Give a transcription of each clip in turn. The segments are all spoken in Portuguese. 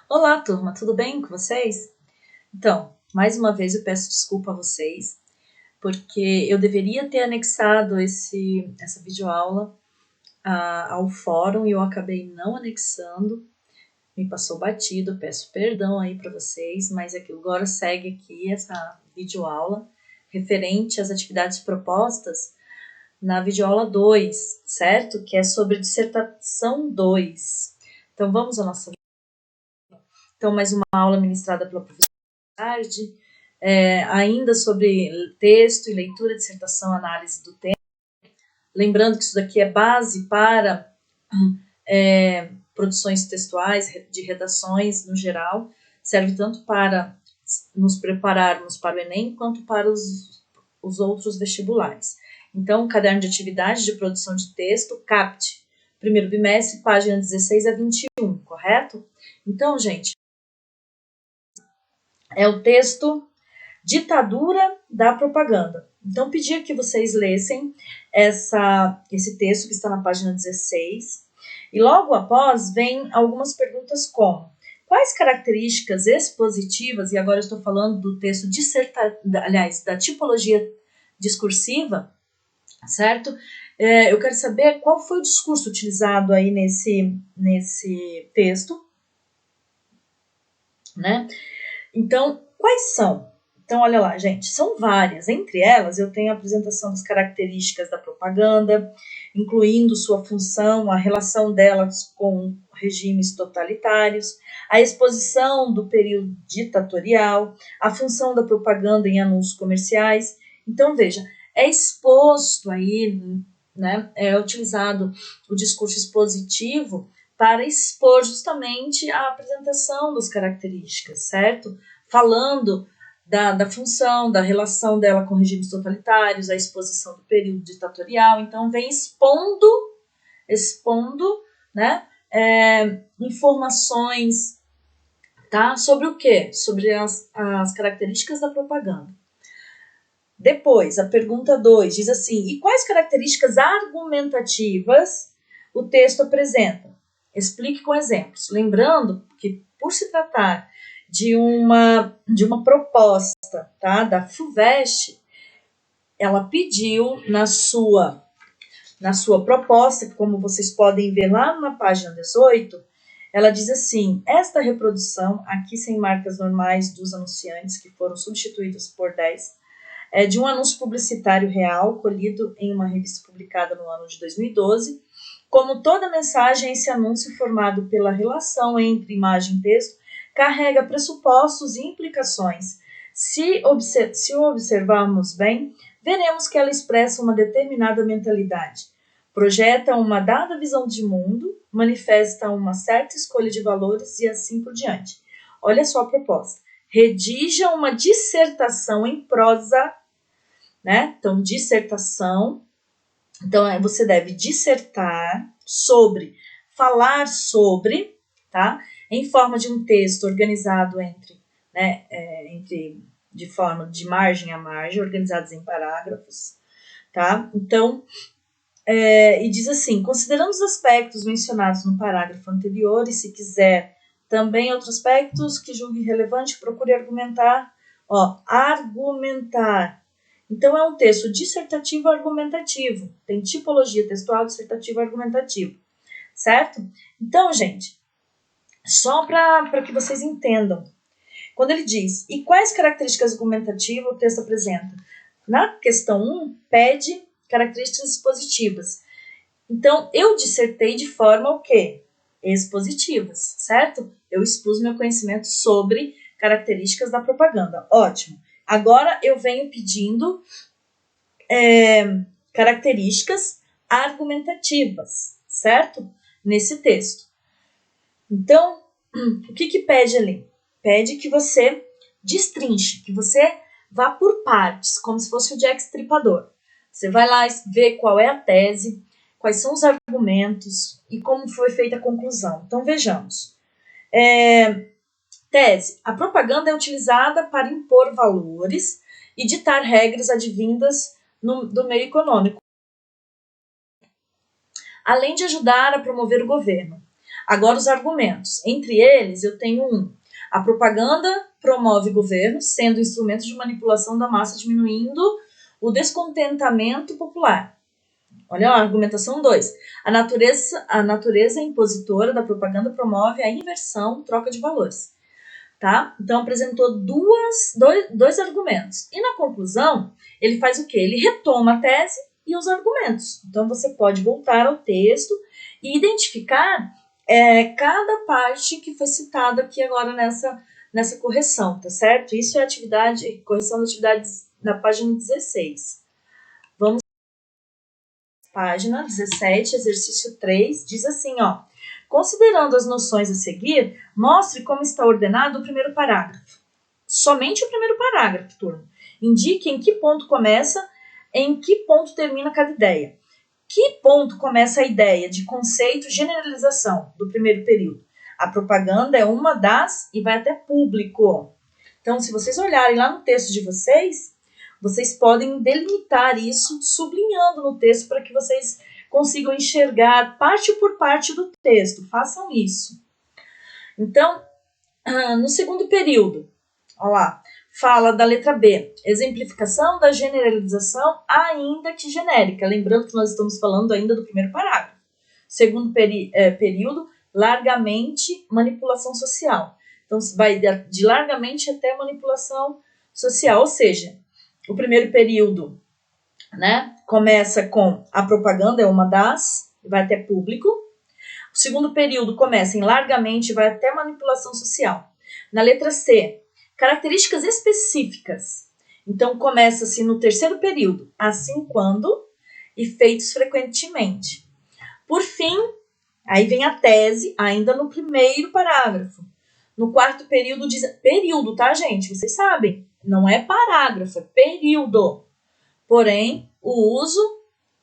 Olá, turma, tudo bem com vocês? Então, mais uma vez eu peço desculpa a vocês, porque eu deveria ter anexado essa videoaula ao fórum e eu acabei não anexando, me passou batido, peço perdão aí para vocês, mas agora segue aqui essa videoaula referente às atividades propostas na videoaula 2, certo? Que é sobre dissertação 2. Então, vamos à nossa. Então, mais uma aula ministrada pela professora tarde, ainda sobre texto e leitura, dissertação, análise do tema. Lembrando que isso daqui é base para produções textuais, de redações no geral, serve tanto para nos prepararmos para o Enem, quanto para os outros vestibulares. Então, caderno de atividade de produção de texto, CAPT, primeiro bimestre, página 16 a 21, correto? Então, gente, é o texto Ditadura da Propaganda. Então, pedir que vocês lessem esse texto que está na página 16. E logo após, vem algumas perguntas como: quais características expositivas, e agora eu estou falando do texto da tipologia discursiva, certo? Eu quero saber qual foi o discurso utilizado aí nesse texto, né? Então, quais são? Então, olha lá, gente, são várias. Entre elas, eu tenho a apresentação das características da propaganda, incluindo sua função, a relação delas com regimes totalitários, a exposição do período ditatorial, a função da propaganda em anúncios comerciais. Então, veja, é exposto aí, né, é utilizado o discurso expositivo para expor justamente a apresentação das características, certo? Falando da função, da relação dela com regimes totalitários, a exposição do período ditatorial. Então, vem expondo, né, informações, tá? Sobre o quê? Sobre as características da propaganda. Depois, a pergunta 2 diz assim: e quais características argumentativas o texto apresenta? Explique com exemplos. Lembrando que, por se tratar de uma proposta, tá, da FUVEST, ela pediu na sua proposta, como vocês podem ver lá na página 18, ela diz assim: esta reprodução, aqui sem marcas normais dos anunciantes, que foram substituídas por 10, é de um anúncio publicitário real, colhido em uma revista publicada no ano de 2012. Como toda mensagem, esse anúncio, formado pela relação entre imagem e texto, carrega pressupostos e implicações. Se o observarmos bem, veremos que ela expressa uma determinada mentalidade, projeta uma dada visão de mundo, manifesta uma certa escolha de valores e assim por diante. Olha só a proposta. Redija uma dissertação em prosa, né? Então, dissertação. Então, você deve dissertar sobre, falar sobre, tá? Em forma de um texto organizado de forma de margem a margem, organizados em parágrafos, tá? Então, e diz assim: considerando os aspectos mencionados no parágrafo anterior, e se quiser também outros aspectos que julgue relevante, procure argumentar. Argumentar. Então, é um texto dissertativo argumentativo. Tem tipologia textual dissertativo argumentativo. Certo? Então, gente, só para que vocês entendam. Quando ele diz, e quais características argumentativas o texto apresenta? Na questão 1, pede características expositivas. Então, eu dissertei de forma o quê? Expositivas, certo? Eu expus meu conhecimento sobre características da propaganda. Ótimo. Agora eu venho pedindo características argumentativas, certo? Nesse texto. Então, o que pede ali? Pede que você destrinche, que você vá por partes, como se fosse o Jack Stripador. Você vai lá ver qual é a tese, quais são os argumentos e como foi feita a conclusão. Então, vejamos. Tese. A propaganda é utilizada para impor valores e ditar regras advindas do meio econômico, além de ajudar a promover o governo. Agora os argumentos. Entre eles, eu tenho um. A propaganda promove governo, sendo instrumento de manipulação da massa, diminuindo o descontentamento popular. Olha a argumentação 2. A natureza impositora da propaganda promove a inversão, troca de valores. Tá? Então, apresentou dois argumentos. E na conclusão, ele faz o quê? Ele retoma a tese e os argumentos. Então, você pode voltar ao texto e identificar cada parte que foi citada aqui agora nessa correção, tá certo? Isso é correção de atividades na página 16. Vamos página 17, exercício 3, diz assim, ó. Considerando as noções a seguir, mostre como está ordenado o primeiro parágrafo. Somente o primeiro parágrafo, turma. Indique em que ponto começa, em que ponto termina cada ideia. Que ponto começa a ideia de conceito generalização do primeiro período? A propaganda é uma das e vai até público. Então, se vocês olharem lá no texto de vocês podem delimitar isso sublinhando no texto para que vocês consigam enxergar parte por parte do texto. Façam isso. Então, no segundo período, olha lá, fala da letra B, exemplificação da generalização, ainda que genérica. Lembrando que nós estamos falando ainda do primeiro parágrafo. Segundo período, largamente manipulação social. Então, vai de largamente até manipulação social. Ou seja, o primeiro período, né, começa com a propaganda, é uma das, vai até público. O segundo período começa em largamente e vai até manipulação social. Na letra C, características específicas. Então, começa-se no terceiro período, assim quando e feitos frequentemente. Por fim, aí vem a tese, ainda no primeiro parágrafo. No quarto período, diz período, tá, gente? Vocês sabem, não é parágrafo, é período. Porém, o uso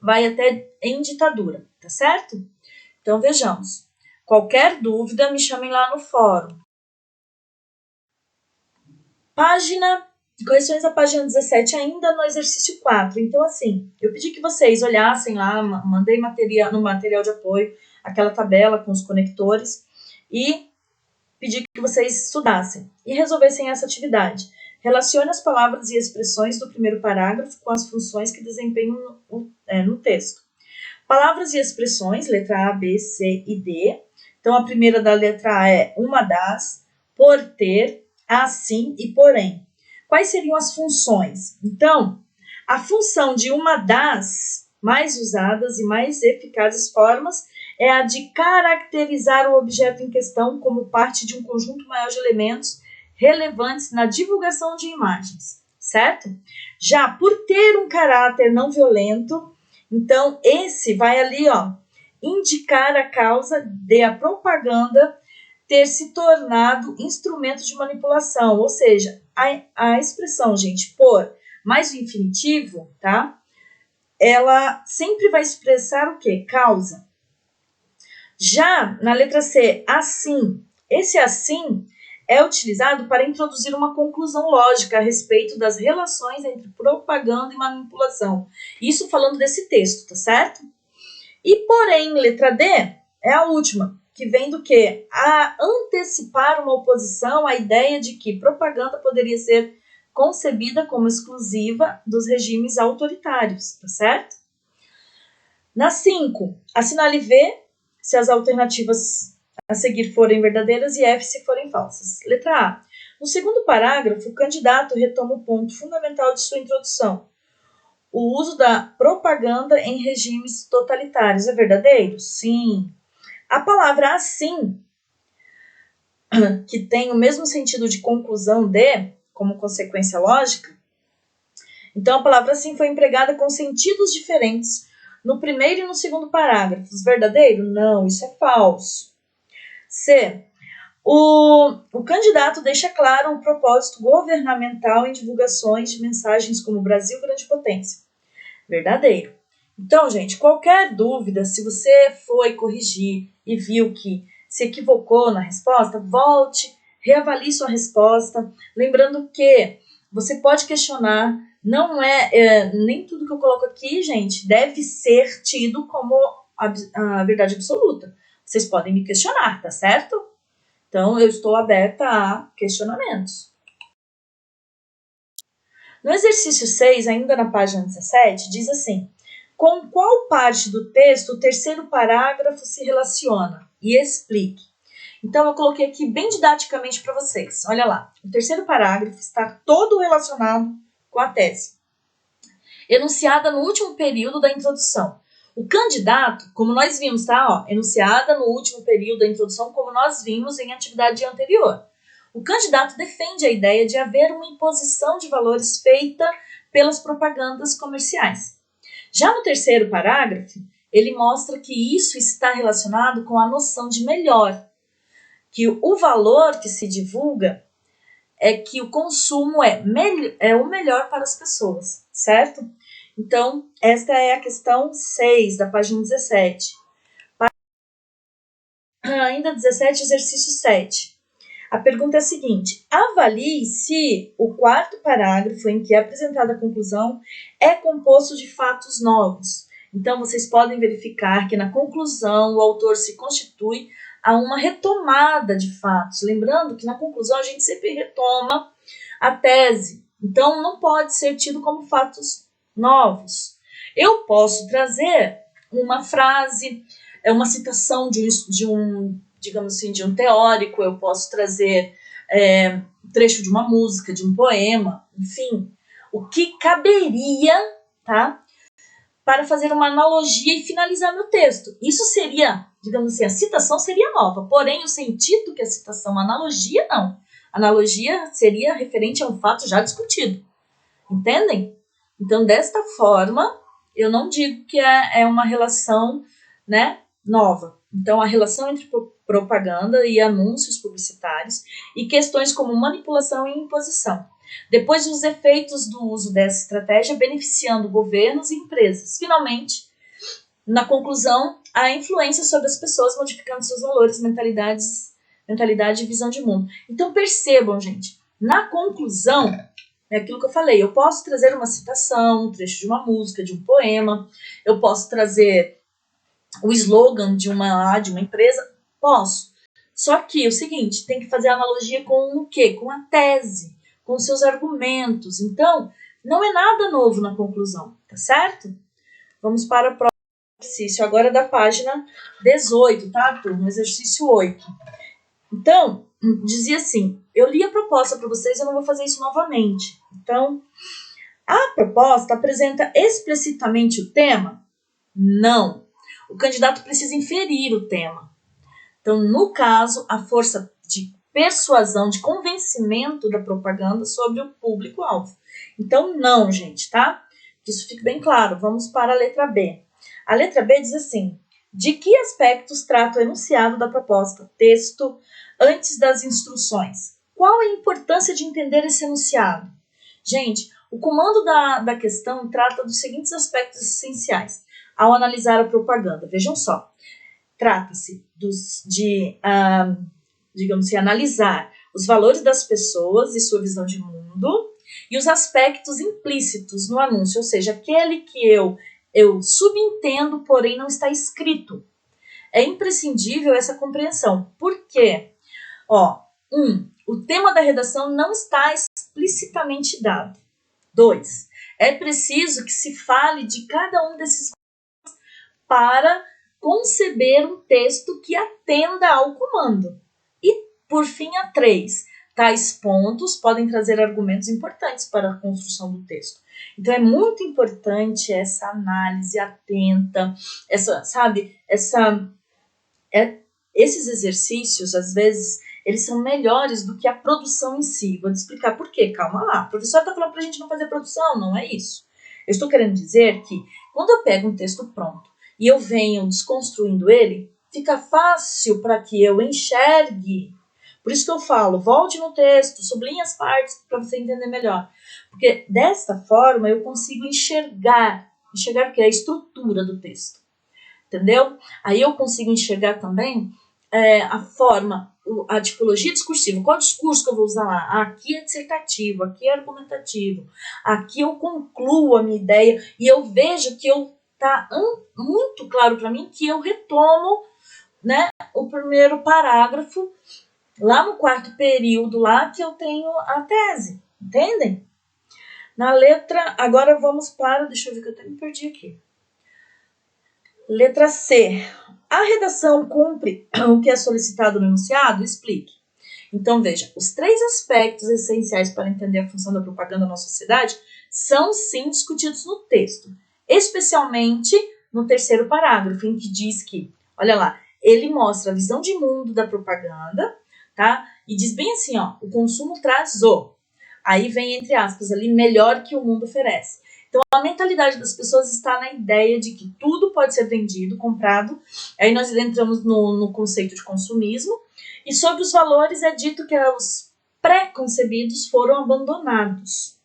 vai até em ditadura, tá certo? Então, vejamos. Qualquer dúvida, me chamem lá no fórum. Correções da página 17, ainda no exercício 4. Então, assim, eu pedi que vocês olhassem lá, mandei no material de apoio, aquela tabela com os conectores, e pedi que vocês estudassem e resolvessem essa atividade. Relacione as palavras e expressões do primeiro parágrafo com as funções que desempenham no texto. Palavras e expressões, letra A, B, C e D. Então, a primeira da letra A é uma das, por ter, assim e porém. Quais seriam as funções? Então, a função de uma das mais usadas e mais eficazes formas é a de caracterizar o objeto em questão como parte de um conjunto maior de elementos relevantes na divulgação de imagens, certo? Já por ter um caráter não violento, então esse vai ali, ó, indicar a causa de a propaganda ter se tornado instrumento de manipulação, ou seja, a expressão, gente, por mais o infinitivo, tá? Ela sempre vai expressar o quê? Causa. Já na letra C, assim, esse assim é utilizado para introduzir uma conclusão lógica a respeito das relações entre propaganda e manipulação. Isso falando desse texto, tá certo? E, porém, letra D é a última, que vem do quê? A antecipar uma oposição à ideia de que propaganda poderia ser concebida como exclusiva dos regimes autoritários, tá certo? Na 5, assinale V se as alternativas a seguir forem verdadeiras e F se forem falsas. Letra A. No segundo parágrafo, o candidato retoma o ponto fundamental de sua introdução. O uso da propaganda em regimes totalitários é verdadeiro? Sim. A palavra assim, que tem o mesmo sentido de conclusão de, como consequência lógica, então a palavra assim foi empregada com sentidos diferentes no primeiro e no segundo parágrafos. Verdadeiro? Não, isso é falso. C. O candidato deixa claro o propósito governamental em divulgações de mensagens como Brasil grande potência. Verdadeiro. Então, gente, qualquer dúvida, se você foi corrigir e viu que se equivocou na resposta, volte, reavalie sua resposta. Lembrando que você pode questionar, não nem tudo que eu coloco aqui, gente, deve ser tido como a verdade absoluta. Vocês podem me questionar, tá certo? Então, eu estou aberta a questionamentos. No exercício 6, ainda na página 17, diz assim: com qual parte do texto o terceiro parágrafo se relaciona? E explique. Então, eu coloquei aqui bem didaticamente para vocês. Olha lá, o terceiro parágrafo está todo relacionado com a tese, enunciada no último período da introdução. O candidato, como nós vimos, tá? Enunciada no último período da introdução, como nós vimos em atividade anterior. O candidato defende a ideia de haver uma imposição de valores feita pelas propagandas comerciais. Já no terceiro parágrafo, ele mostra que isso está relacionado com a noção de melhor, que o valor que se divulga é que o consumo é o melhor para as pessoas, certo? Então, esta é a questão 6 da página 17. Ainda 17, exercício 7. A pergunta é a seguinte: avalie se o quarto parágrafo em que é apresentada a conclusão é composto de fatos novos. Então, vocês podem verificar que na conclusão o autor se constitui a uma retomada de fatos. Lembrando que na conclusão a gente sempre retoma a tese. Então, não pode ser tido como fatos novos. Eu posso trazer uma frase, uma citação digamos assim, de um teórico, eu posso trazer trecho de uma música, de um poema, enfim, o que caberia, tá, para fazer uma analogia e finalizar meu texto. Isso seria, digamos assim, a citação seria nova, porém o sentido que a citação, analogia, não. Analogia seria referente a um fato já discutido. Entendem? Então, desta forma, eu não digo que é uma relação, né, nova. Então, a relação entre propaganda e anúncios publicitários e questões como manipulação e imposição. Depois, os efeitos do uso dessa estratégia beneficiando governos e empresas. Finalmente, na conclusão, a influência sobre as pessoas modificando seus valores, mentalidade e visão de mundo. Então, percebam, gente, na conclusão, é aquilo que eu falei, eu posso trazer uma citação, um trecho de uma música, de um poema, eu posso trazer o slogan de uma empresa, posso. Só que o seguinte, tem que fazer analogia com o quê? Com a tese, com os seus argumentos. Então, não é nada novo na conclusão, tá certo? Vamos para o próximo exercício, agora da página 18, tá, turma? Exercício 8. Então, dizia assim, eu li a proposta para vocês, eu não vou fazer isso novamente. Então, a proposta apresenta explicitamente o tema? Não. O candidato precisa inferir o tema. Então, no caso, a força de persuasão, de convencimento da propaganda sobre o público-alvo. Então, não, gente, tá? Que isso fique bem claro. Vamos para a letra B. A letra B diz assim: de que aspectos trata o enunciado da proposta, texto, antes das instruções? Qual a importância de entender esse enunciado? Gente, o comando da questão trata dos seguintes aspectos essenciais ao analisar a propaganda. Vejam só, trata-se digamos assim, analisar os valores das pessoas e sua visão de mundo e os aspectos implícitos no anúncio, ou seja, aquele que eu subentendo, porém não está escrito. É imprescindível essa compreensão. Por quê? O tema da redação não está explicitamente dado. 2. É preciso que se fale de cada um desses para conceber um texto que atenda ao comando. E, por fim, a 3. Tais pontos podem trazer argumentos importantes para a construção do texto. Então, é muito importante essa análise atenta, esses exercícios, às vezes, eles são melhores do que a produção em si. Vou te explicar por quê. Calma lá. O professor está falando para a gente não fazer produção, não é isso. Eu estou querendo dizer que, quando eu pego um texto pronto e eu venho desconstruindo ele, fica fácil para que eu enxergue. Por isso que eu falo, volte no texto, sublinhe as partes para você entender melhor. Porque desta forma eu consigo enxergar o que é a estrutura do texto. Entendeu? Aí eu consigo enxergar também a forma, a tipologia discursiva. Qual discurso que eu vou usar lá? Aqui é dissertativo, aqui é argumentativo, aqui eu concluo a minha ideia e eu vejo que está muito claro para mim que eu retomo né, o primeiro parágrafo, lá no quarto período, lá que eu tenho a tese, entendem? Na letra, agora vamos para, deixa eu ver que eu até me perdi aqui. Letra C. A redação cumpre o que é solicitado no enunciado? Explique. Então, veja, os 3 aspectos essenciais para entender a função da propaganda na sociedade são, sim, discutidos no texto, especialmente no terceiro parágrafo, em que diz que, olha lá, ele mostra a visão de mundo da propaganda, tá? E diz bem assim, ó, o consumo traz o. Aí vem, entre aspas, ali, melhor que o mundo oferece. Então, a mentalidade das pessoas está na ideia de que tudo pode ser vendido, comprado. Aí nós entramos no conceito de consumismo. E sobre os valores é dito que os pré-concebidos foram abandonados.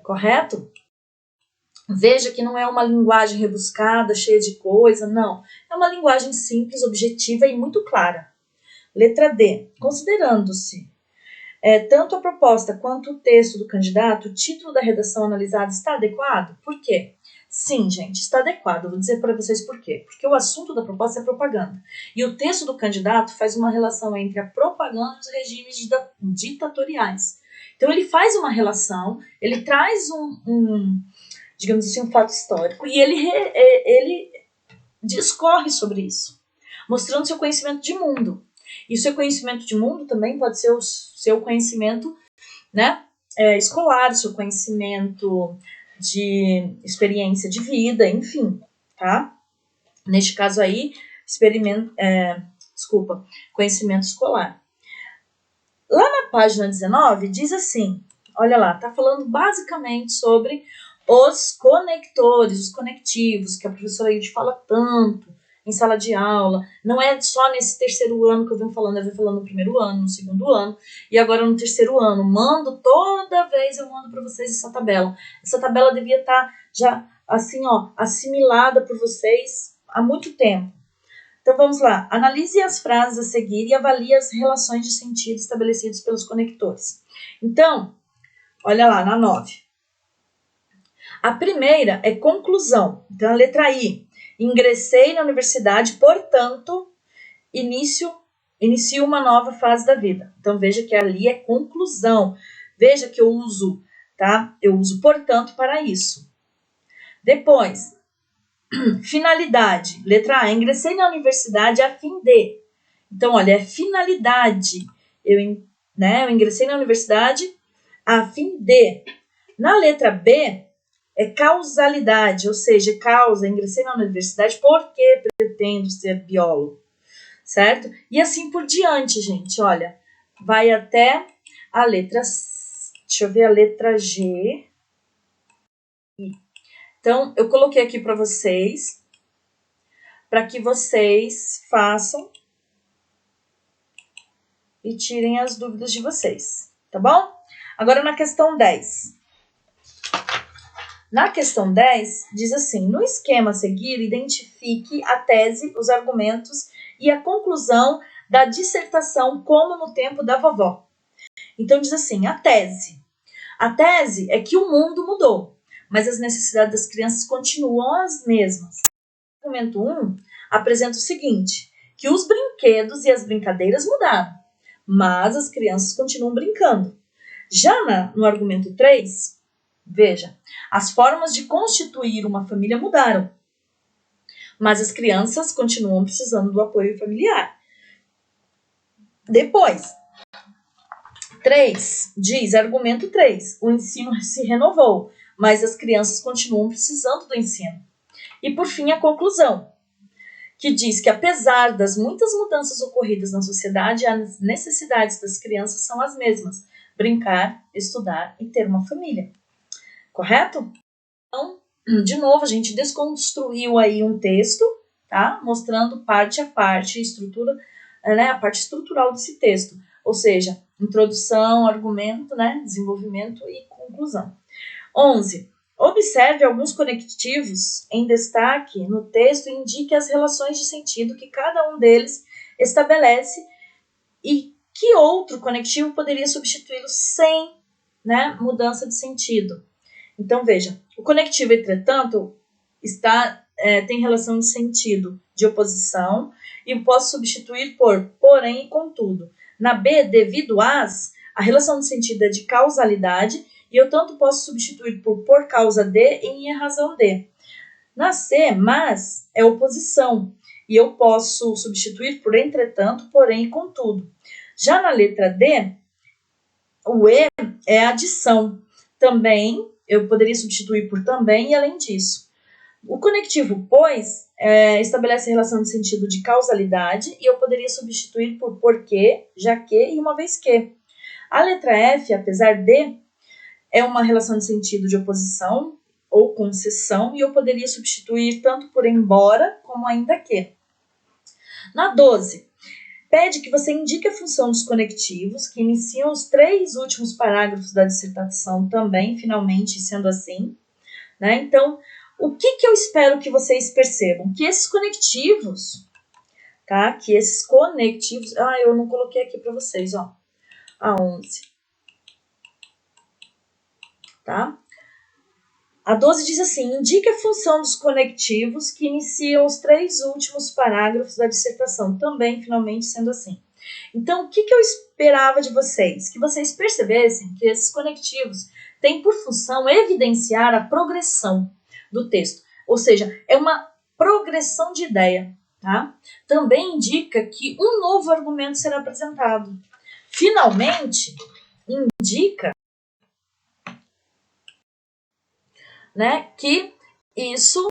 Correto? Veja que não é uma linguagem rebuscada, cheia de coisa, não. É uma linguagem simples, objetiva e muito clara. Letra D. Considerando-se tanto a proposta quanto o texto do candidato, o título da redação analisada está adequado? Por quê? Sim, gente, está adequado. Vou dizer para vocês por quê. Porque o assunto da proposta é propaganda. E o texto do candidato faz uma relação entre a propaganda e os regimes ditatoriais. Então, ele faz uma relação, ele traz digamos assim, um fato histórico e ele discorre sobre isso, mostrando seu conhecimento de mundo. E o seu conhecimento de mundo também pode ser o seu conhecimento, né, escolar, o seu conhecimento de experiência de vida, enfim, tá? Neste caso aí, conhecimento escolar. Lá na página 19, diz assim, olha lá, tá falando basicamente sobre os conectores, os conectivos, que a professora Aide fala tanto em sala de aula. Não é só nesse terceiro ano que eu venho falando, eu venho falando no primeiro ano, no segundo ano, e agora no terceiro ano. Toda vez eu mando para vocês essa tabela. Essa tabela devia estar já, assim, ó, assimilada por vocês há muito tempo. Então vamos lá. Analise as frases a seguir e avalie as relações de sentido estabelecidas pelos conectores. Então, olha lá, na 9. A primeira é conclusão. Então, a letra I. Ingressei na universidade, portanto, inicio uma nova fase da vida. Então, veja que ali é conclusão. Veja que eu uso, tá? Eu uso, portanto, para isso. Depois, finalidade. Letra A. Ingressei na universidade a fim de. Então, olha, é finalidade. Eu ingressei na universidade a fim de. Na letra B, é causalidade, ou seja, causa. Ingressei na universidade porque pretendo ser biólogo, certo? E assim por diante, gente. Olha, vai até a letra... Deixa eu ver a letra G. Então, eu coloquei aqui para vocês, para que vocês façam e tirem as dúvidas de vocês, tá bom? Agora na questão 10. Na questão 10, diz assim, no esquema a seguir, identifique a tese, os argumentos e a conclusão da dissertação como no tempo da vovó. Então diz assim, a tese. A tese é que o mundo mudou, mas as necessidades das crianças continuam as mesmas. O argumento 1 apresenta o seguinte, que os brinquedos e as brincadeiras mudaram, mas as crianças continuam brincando. Já no argumento 3, veja, as formas de constituir uma família mudaram, mas as crianças continuam precisando do apoio familiar. Depois, 3 diz, argumento 3, o ensino se renovou, mas as crianças continuam precisando do ensino. E por fim, a conclusão, que diz que apesar das muitas mudanças ocorridas na sociedade, as necessidades das crianças são as mesmas, brincar, estudar e ter uma família. Correto? Então, de novo, a gente desconstruiu aí um texto, tá? Mostrando parte a parte, estrutura, né? A parte estrutural desse texto. Ou seja, introdução, argumento, né? Desenvolvimento e conclusão. 11. Observe alguns conectivos em destaque no texto e indique as relações de sentido que cada um deles estabelece e que outro conectivo poderia substituí-lo sem, né, mudança de sentido. Então, veja, o conectivo, entretanto, está tem relação de sentido de oposição e posso substituir por porém e contudo. Na B, devido às, a relação de sentido é de causalidade e eu tanto posso substituir por causa de e em razão de. Na C, mas é oposição e eu posso substituir por entretanto, porém e contudo. Já na letra D, o E é adição. Também, eu poderia substituir por também e além disso. O conectivo pois estabelece a relação de sentido de causalidade e eu poderia substituir por porque, já que e uma vez que. A letra F, apesar de, é uma relação de sentido de oposição ou concessão e eu poderia substituir tanto por embora como ainda que. Na 12, pede que você indique a função dos conectivos que iniciam os 3 últimos parágrafos da dissertação também, finalmente, sendo assim. Né? Então, o que eu espero que vocês percebam? Que esses conectivos, tá? Eu não coloquei aqui para vocês, ó. A 11. Tá? A 12 diz assim, indique a função dos conectivos que iniciam os 3 últimos parágrafos da dissertação, também, finalmente, sendo assim. Então, o que eu esperava de vocês? Que vocês percebessem que esses conectivos têm por função evidenciar a progressão do texto, ou seja, é uma progressão de ideia. Tá? Também indica que um novo argumento será apresentado. Finalmente, indica, né, que isso